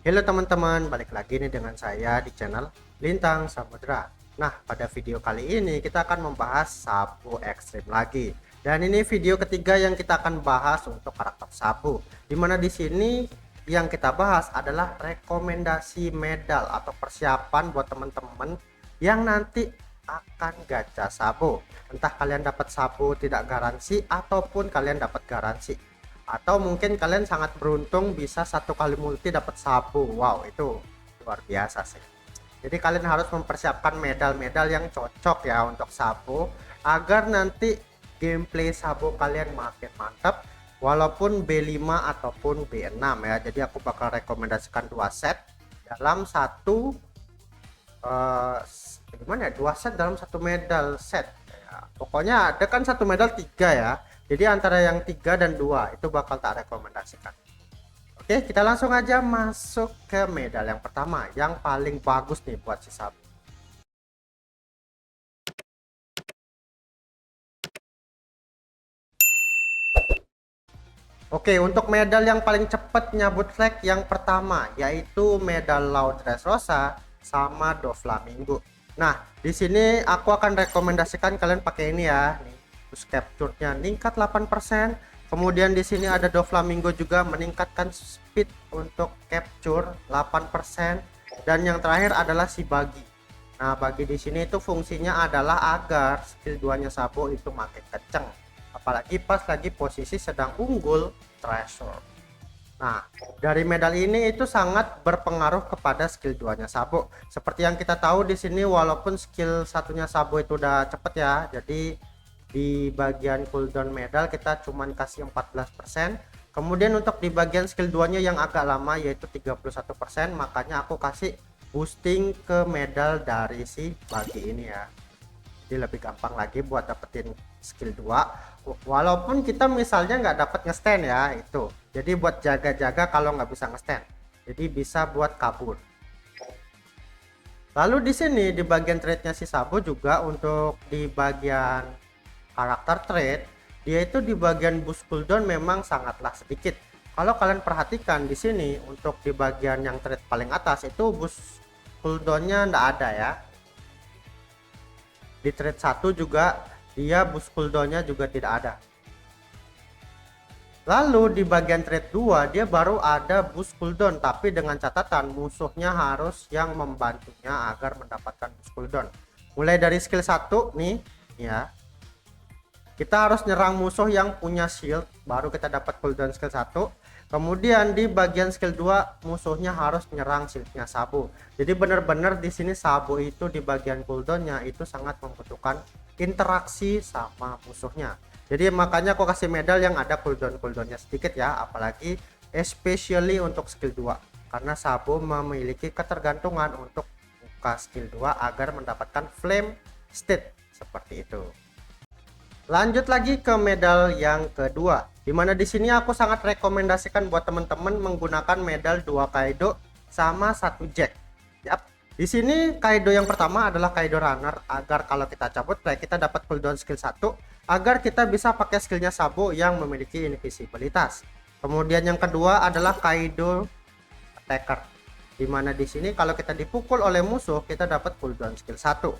Halo teman-teman, balik lagi nih dengan saya di channel Lintang Samudra. Nah, pada video kali ini kita akan membahas sabu ekstrim lagi. Dan ini video ketiga yang kita akan bahas untuk karakter sabu. Dimana di sini yang kita bahas adalah rekomendasi medal atau persiapan buat teman-teman yang nanti akan gacha sabu. Entah kalian dapat sabu tidak garansi ataupun kalian dapat garansi, atau mungkin kalian sangat beruntung bisa satu kali multi dapat sabu. Wow, itu luar biasa sih. Jadi kalian harus mempersiapkan medal-medal yang cocok ya untuk sabu agar nanti gameplay sabu kalian makin mantap walaupun B5 ataupun B6 ya. Jadi aku bakal rekomendasikan dua set dalam satu gimana ya, dua set dalam satu medal set ya. Pokoknya ada kan satu medal tiga ya, jadi antara yang 3 dan 2 itu bakal tak rekomendasikan. Oke, kita langsung aja masuk ke medal yang pertama yang paling bagus nih buat si sabu. Oke, untuk medal yang paling cepat nyabut flag yang pertama yaitu medal Laut Dressrosa sama Doflamingo. Nah, di sini aku akan rekomendasikan kalian pakai ini ya. Nih, terus capture-nya meningkat 8%. Kemudian di sini ada Doflamingo juga meningkatkan speed untuk capture 8%, dan yang terakhir adalah si bagi. Nah, bagi di sini itu fungsinya adalah agar skill 2-nya Sabo itu makin kenceng, apalagi pas lagi posisi sedang unggul treasure. Nah, dari medal ini itu sangat berpengaruh kepada skill 2-nya Sabo. Seperti yang kita tahu di sini, walaupun skill satunya Sabo itu udah cepet ya, jadi di bagian cooldown medal kita cuman kasih 14%. Kemudian untuk di bagian skill 2-nya yang agak lama yaitu 31%, makanya aku kasih boosting ke medal dari si bagi ini ya. Jadi lebih gampang lagi buat dapetin skill 2 walaupun kita misalnya nggak dapat ngestand ya itu. Jadi buat jaga-jaga kalau nggak bisa ngestand. Jadi bisa buat kabur. Lalu di sini di bagian trade-nya si Sabo juga untuk di bagian karakter trade, dia itu di bagian boost cooldown memang sangatlah sedikit. Kalau kalian perhatikan di sini untuk di bagian yang trade paling atas itu boost cooldownnya nggak ada ya. Di trade 1 juga dia boost cooldownnya juga tidak ada. Lalu di bagian trade 2 dia baru ada boost cooldown, tapi dengan catatan musuhnya harus yang membantunya agar mendapatkan boost cooldown. Mulai dari skill 1 nih ya, kita harus nyerang musuh yang punya shield baru kita dapat cooldown skill 1. Kemudian di bagian skill 2 musuhnya harus nyerang shieldnya Sabo. Jadi benar-benar di sini Sabo itu di bagian cooldownnya itu sangat membutuhkan interaksi sama musuhnya. Jadi makanya aku kasih medal yang ada cooldownnya sedikit ya, apalagi especially untuk skill 2 karena Sabo memiliki ketergantungan untuk buka skill 2 agar mendapatkan flame state seperti itu. Lanjut lagi ke medal yang kedua, dimana di sini aku sangat rekomendasikan buat teman-teman menggunakan medal 2 Kaido sama 1 Jack. Yap. Di sini Kaido yang pertama adalah Kaido Runner agar kalau kita cabut play kita dapat cooldown skill 1 agar kita bisa pakai skillnya Sabo yang memiliki invisibilitas. Kemudian yang kedua adalah Kaido Attacker, dimana di sini kalau kita dipukul oleh musuh kita dapat cooldown skill 1.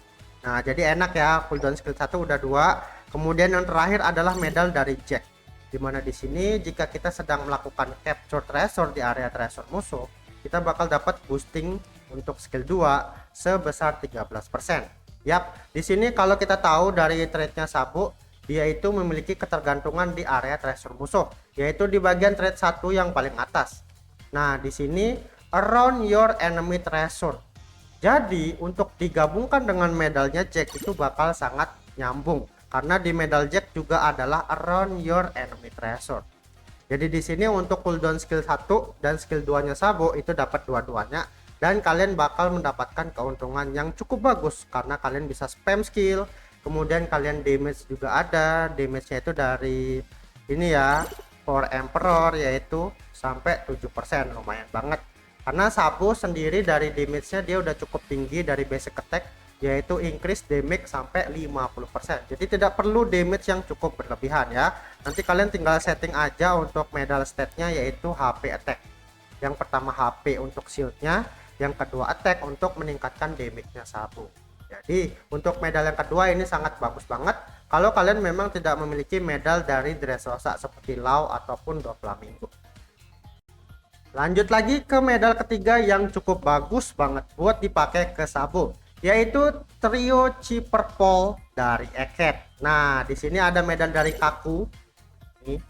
Nah, jadi enak ya, cooldown skill 1 udah 2. Kemudian yang terakhir adalah medal dari Jack, dimana di sini jika kita sedang melakukan capture treasure di area treasure musuh, kita bakal dapat boosting untuk skill 2 sebesar 13%. Yap, di sini kalau kita tahu dari trade-nya Sabo, dia itu memiliki ketergantungan di area treasure musuh, yaitu di bagian trade 1 yang paling atas. Nah, di sini around your enemy treasure. Jadi untuk digabungkan dengan medalnya Jack itu bakal sangat nyambung karena di medal Jack juga adalah around your enemy treasure. Jadi di sini untuk cooldown skill 1 dan skill 2-nya Sabo itu dapat dua-duanya, dan kalian bakal mendapatkan keuntungan yang cukup bagus karena kalian bisa spam skill. Kemudian kalian damage juga ada, damage-nya itu dari ini ya, for Emperor yaitu sampai 7%, lumayan banget. Karena Sabo sendiri dari damage-nya dia udah cukup tinggi dari basic attack, yaitu increase damage sampai 50%. Jadi tidak perlu damage yang cukup berlebihan ya. Nanti kalian tinggal setting aja untuk medal stat-nya yaitu HP attack. Yang pertama HP untuk shieldnya, yang kedua attack untuk meningkatkan damage-nya Sabo. Jadi untuk medal yang kedua ini sangat bagus banget kalau kalian memang tidak memiliki medal dari Dressrosa seperti Lau ataupun Doflamingo. Lanjut lagi ke medal ketiga yang cukup bagus banget buat dipakai ke Sabo, yaitu trio Ciperpol dari Egghead. Nah, di sini ada medal dari Kaku. Nih,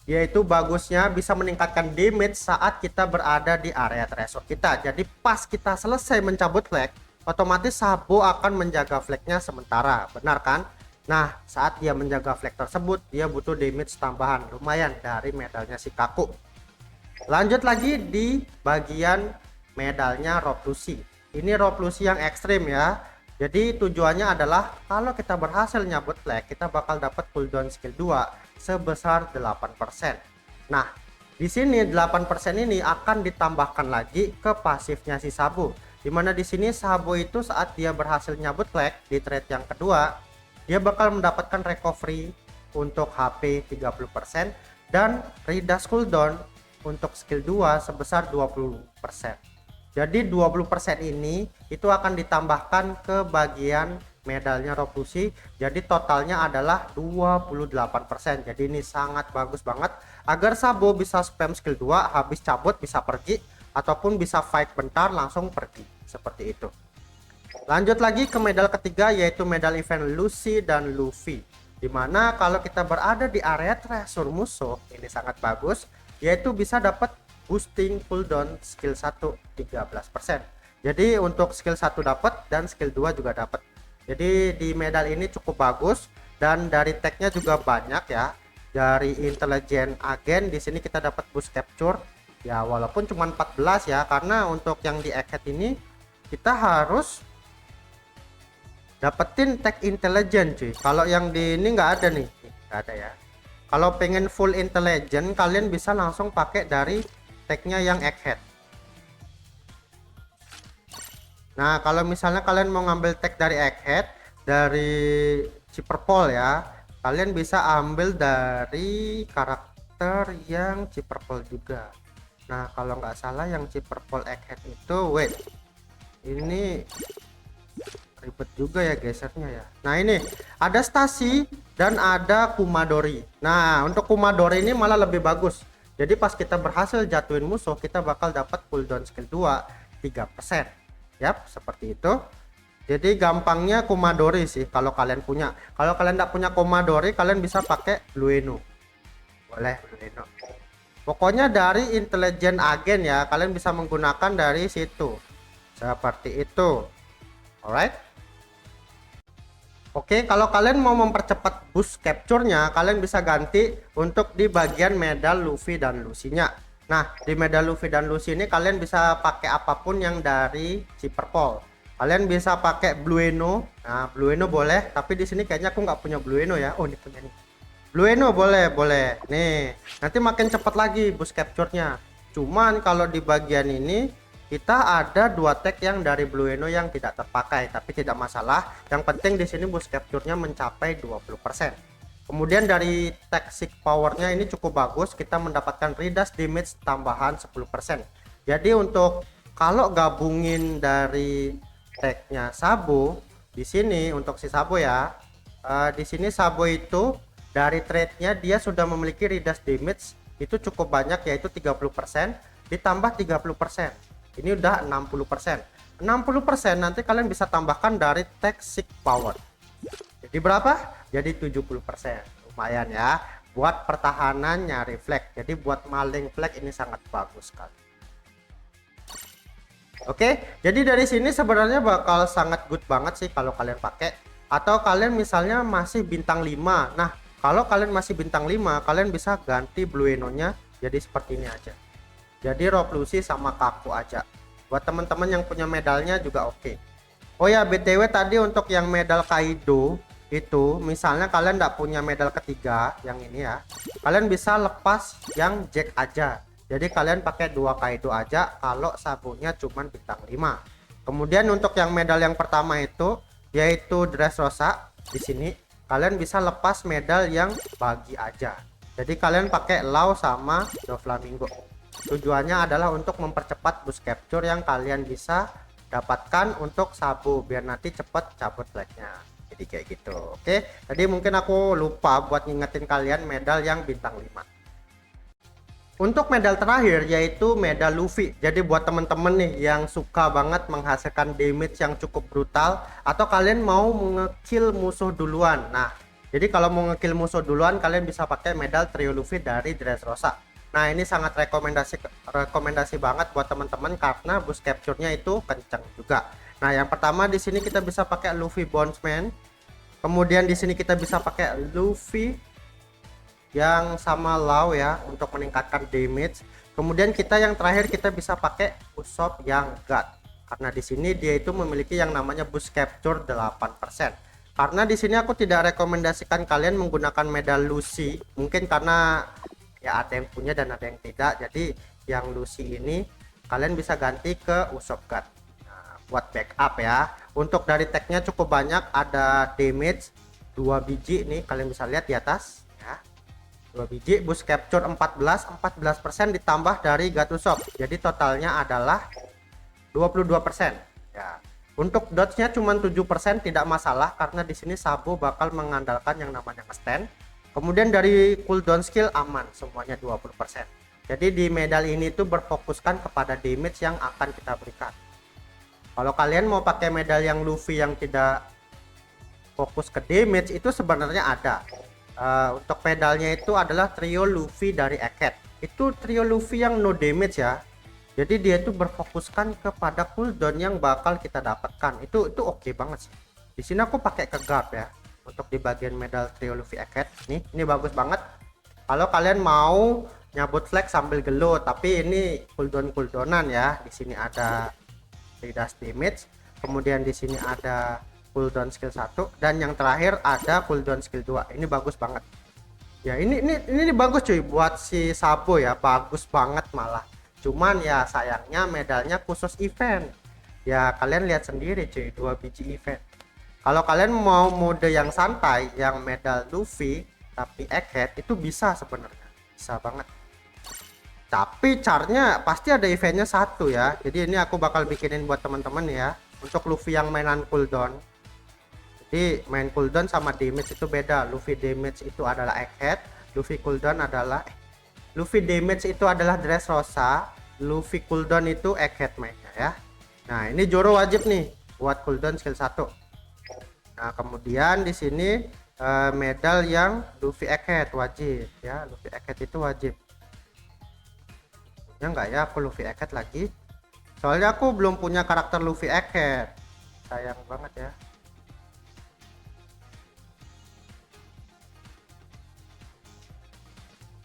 yaitu bagusnya bisa meningkatkan damage saat kita berada di area threshold kita. Jadi pas kita selesai mencabut flag, otomatis Sabo akan menjaga flagnya sementara, benar kan? Nah, saat dia menjaga flag tersebut, dia butuh damage tambahan lumayan dari medalnya si Kaku. Lanjut lagi di bagian medalnya Rob Lucy. Ini Rob Lucy yang ekstrim ya. Jadi tujuannya adalah kalau kita berhasil nyabut flag, kita bakal dapat cooldown skill 2 sebesar 8%. Nah, di sini 8% ini akan ditambahkan lagi ke pasifnya si Sabo. Dimana di sini Sabo itu saat dia berhasil nyabut flag di trade yang kedua, dia bakal mendapatkan recovery untuk HP 30% dan redash cooldown untuk skill 2 sebesar 20%. Jadi 20% ini itu akan ditambahkan ke bagian medalnya Rob Lucy. Jadi totalnya adalah 28%. Jadi ini sangat bagus banget agar Sabo bisa spam skill 2, habis cabut bisa pergi ataupun bisa fight bentar langsung pergi seperti itu. Lanjut lagi ke medal ketiga, yaitu medal event Lucy dan Luffy, dimana kalau kita berada di area treasure musuh ini sangat bagus, yaitu bisa dapat boosting cooldown skill 1 13%. Jadi untuk skill 1 dapat dan skill 2 juga dapat. Jadi di medal ini cukup bagus dan dari tagnya juga banyak ya. Dari intelijen agen di sini kita dapat boost capture ya, walaupun cuma 14 ya, karena untuk yang di Egghead ini kita harus dapetin tag intelijen cuy. Kalau yang di ini nggak ada nih, nggak ada ya. Kalau pengen full intelijen kalian bisa langsung pakai dari tagnya yang Egghead. Nah, kalau misalnya kalian mau ngambil tag dari Egghead, dari Ciperpol ya, kalian bisa ambil dari karakter yang Ciperpol juga. Nah, kalau nggak salah yang Ciperpol Egghead itu, wait, ini ribet juga ya gesernya ya. Nah, ini ada Stasi dan ada Kumadori. Nah, untuk Kumadori ini malah lebih bagus. Jadi pas kita berhasil jatuhin musuh, kita bakal dapat cooldown skill 2 3%. Yap, seperti itu. Jadi gampangnya Kumadori sih kalau kalian punya. Kalau kalian tidak punya Kumadori, kalian bisa pakai Blueno. Boleh Blueno. Pokoknya dari intelijen agen ya, kalian bisa menggunakan dari situ. Seperti itu. Alright. Oke, kalau kalian mau mempercepat boost capture-nya, kalian bisa ganti untuk di bagian medal Luffy dan Lucy-nya. Nah, di medal Luffy dan Lucy ini kalian bisa pakai apapun yang dari Ciperpol. Kalian bisa pakai Blueno. Nah, Blueno boleh, tapi di sini kayaknya aku nggak punya Blueno ya. Oh, ini punya nih. Blueno boleh, boleh. Nih, nanti makin cepat lagi boost capture-nya. Cuman kalau di bagian ini kita ada 2 tag yang dari Blueno yang tidak terpakai, tapi tidak masalah. Yang penting di sini boost capture-nya mencapai 20%. Kemudian dari tag Sick Power-nya ini cukup bagus, kita mendapatkan redash damage tambahan 10%. Jadi untuk kalau gabungin dari tagnya Sabo di sini untuk si Sabo ya, di sini Sabo itu dari trade-nya dia sudah memiliki redash damage itu cukup banyak, yaitu 30% ditambah 30%. Ini udah 60%. 60% nanti kalian bisa tambahkan dari tag Sick Power. Jadi berapa? Jadi 70%. Lumayan ya buat pertahanan nyari flag. Jadi buat maling flag ini sangat bagus sekali. Oke, jadi dari sini sebenarnya bakal sangat good banget sih kalau kalian pakai. Atau kalian misalnya masih bintang 5. Nah, kalau kalian masih bintang 5, kalian bisa ganti Blueno-nya jadi seperti ini aja. Jadi Rob Lucy sama Kaku aja. Buat teman-teman yang punya medalnya juga oke. Oh ya, BTW tadi untuk yang medal Kaido itu, misalnya kalian tidak punya medal ketiga yang ini ya, kalian bisa lepas yang Jack aja. Jadi kalian pakai 2 Kaido aja kalau Sabonya cuman bintang 5. Kemudian untuk yang medal yang pertama itu yaitu Dressrosa, di sini kalian bisa lepas medal yang bagi aja. Jadi kalian pakai Lau sama Doflamingo. Tujuannya adalah untuk mempercepat boost capture yang kalian bisa dapatkan untuk Sabo biar nanti cepet cabut flagnya. Jadi kayak gitu. Oke, tadi mungkin aku lupa buat ngingetin kalian medal yang bintang 5. Untuk medal terakhir yaitu medal Luffy. Jadi buat temen-temen nih yang suka banget menghasilkan damage yang cukup brutal atau kalian mau ngekill musuh duluan. Nah, jadi kalau mau ngekill musuh duluan kalian bisa pakai medal Trio Luffy dari Dressrosa. Nah, ini sangat rekomendasi banget buat teman-teman karena boost capture-nya itu kencang juga. Nah, yang pertama di sini kita bisa pakai Luffy Bondsman. Kemudian di sini kita bisa pakai Luffy yang sama Law ya untuk meningkatkan damage. Kemudian kita yang terakhir kita bisa pakai Usopp yang God. Karena di sini dia itu memiliki yang namanya boost capture 8%. Karena di sini aku tidak rekomendasikan kalian menggunakan medal Lucy, mungkin karena ya ada yang punya dan ada yang tidak. Jadi yang Lucy ini kalian bisa ganti ke Usopp God. Nah, buat backup ya. Untuk dari tagnya cukup banyak, ada damage 2 biji nih kalian bisa lihat di atas. 2 biji, boost capture 14% ditambah dari God Usopp. Jadi totalnya adalah 22%. Ya. Untuk dodge-nya cuma 7% tidak masalah karena di sini Sabo bakal mengandalkan yang namanya nge-stand. Kemudian dari cooldown skill aman semuanya 20%. Jadi di medal ini tuh berfokuskan kepada damage yang akan kita berikan. Kalau kalian mau pakai medal yang Luffy yang tidak fokus ke damage itu sebenarnya ada. Untuk pedalnya itu adalah trio Luffy dari Egghead. Itu trio Luffy yang no damage ya. Jadi dia itu berfokuskan kepada cooldown yang bakal kita dapatkan. Itu oke banget sih. Di sini aku pakai ke guard ya. Untuk di bagian medal trio Luffy Egghead. Nih, ini bagus banget. Kalau kalian mau nyabut flag sambil gelut, tapi ini cooldownan ya. Di sini ada redash damage. Kemudian di sini ada cooldown skill 1 dan yang terakhir ada cooldown skill 2. Ini bagus banget ya, ini bagus cuy buat si Sabo ya, bagus banget malah. Cuman ya sayangnya medalnya khusus event ya, kalian lihat sendiri cuy, 2 biji event. Kalau kalian mau mode yang santai yang medal Luffy tapi Egghead itu bisa sebenarnya, bisa banget, tapi caranya pasti ada eventnya satu ya. Jadi ini aku bakal bikinin buat teman-teman ya untuk Luffy yang mainan cooldown. Jadi main cooldown sama damage itu beda. Luffy damage itu adalah Egghead, Luffy cooldown adalah Luffy damage itu adalah Dressrosa, Luffy cooldown itu Egghead mainnya ya. Nah, ini Zoro wajib nih buat cooldown skill 1. Nah, kemudian di sini medal yang Luffy Egghead wajib ya, Luffy Egghead itu wajib. Ya enggak ya, aku Luffy Egghead lagi. Soalnya aku belum punya karakter Luffy Egghead. Sayang banget ya.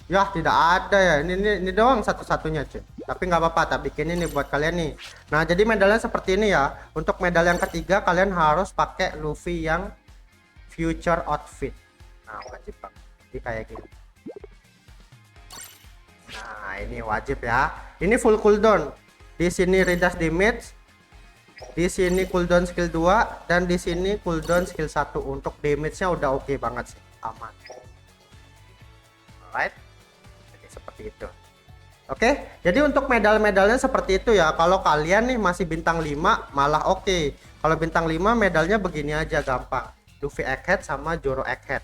Ya tidak ada ya, ini doang satu-satunya cuy. Tapi nggak apa-apa, tak bikin ini buat kalian nih. Nah, jadi medalnya seperti ini ya. Untuk medal yang ketiga kalian harus pakai Luffy yang future outfit. Nah, wajib banget. Jadi kayak gini. Nah, ini wajib ya. Ini full cooldown. Di sini redash damage, di sini cooldown skill 2 dan di sini cooldown skill 1. Untuk damage-nya udah oke banget sih, aman. Alright. Seperti itu. Oke, jadi untuk medal-medalnya seperti itu ya. Kalau kalian nih masih bintang 5 malah oke. Kalau bintang 5 medalnya begini aja, gampang. Luffy Egghead sama Zoro Egghead.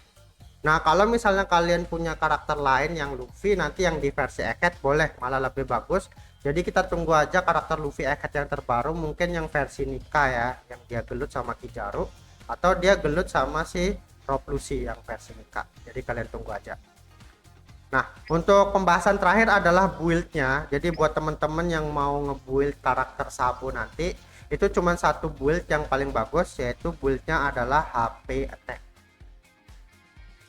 Nah, kalau misalnya kalian punya karakter lain yang Luffy, nanti yang di versi Egghead boleh, malah lebih bagus. Jadi kita tunggu aja karakter Luffy Egghead yang terbaru, mungkin yang versi Nika ya, yang dia gelut sama Kizaru, atau dia gelut sama si Rob Lucy yang versi Nika. Jadi kalian tunggu aja. Nah, untuk pembahasan terakhir adalah build-nya. Jadi buat teman-teman yang mau ngebuild karakter Sabo nanti, itu cuma satu build yang paling bagus, yaitu build-nya adalah HP Attack.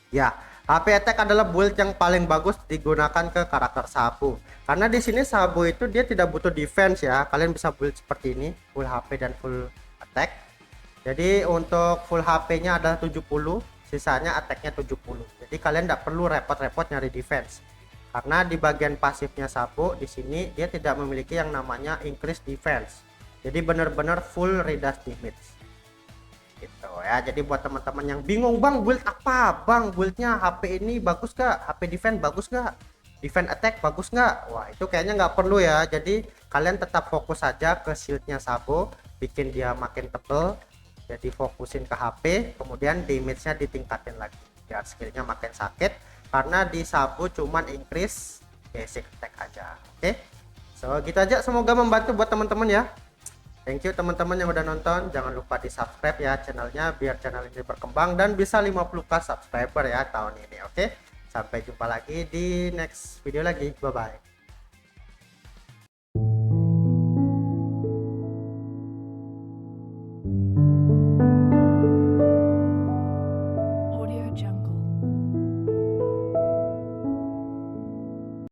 Ya, HP Attack adalah build yang paling bagus digunakan ke karakter Sabo. Karena di sini Sabo itu dia tidak butuh defense ya. Kalian bisa build seperti ini, full HP dan full attack. Jadi untuk full HP-nya adalah 70, sisanya attack-nya 70. Jadi kalian tidak perlu repot-repot nyari defense. Karena di bagian pasifnya Sabo di sini dia tidak memiliki yang namanya increase defense. Jadi benar-benar full redash damage. Gitu ya. Jadi buat teman-teman yang bingung, "Bang, build apa? Bang, buildnya HP ini bagus gak? HP defense bagus gak?" defense attack bagus nggak? Wah itu kayaknya nggak perlu ya, jadi kalian tetap fokus saja ke shieldnya Sabo, bikin dia makin tebel, jadi fokusin ke HP, kemudian damage-nya ditingkatin lagi biar skillnya makin sakit, karena di Sabo cuman increase basic attack aja. Oke, so gitu aja, semoga membantu buat teman-teman ya. Thank you teman-teman yang udah nonton, jangan lupa di subscribe ya channelnya biar channel ini berkembang dan bisa 50k subscriber ya tahun ini. Oke, sampai jumpa lagi di next video lagi, bye bye.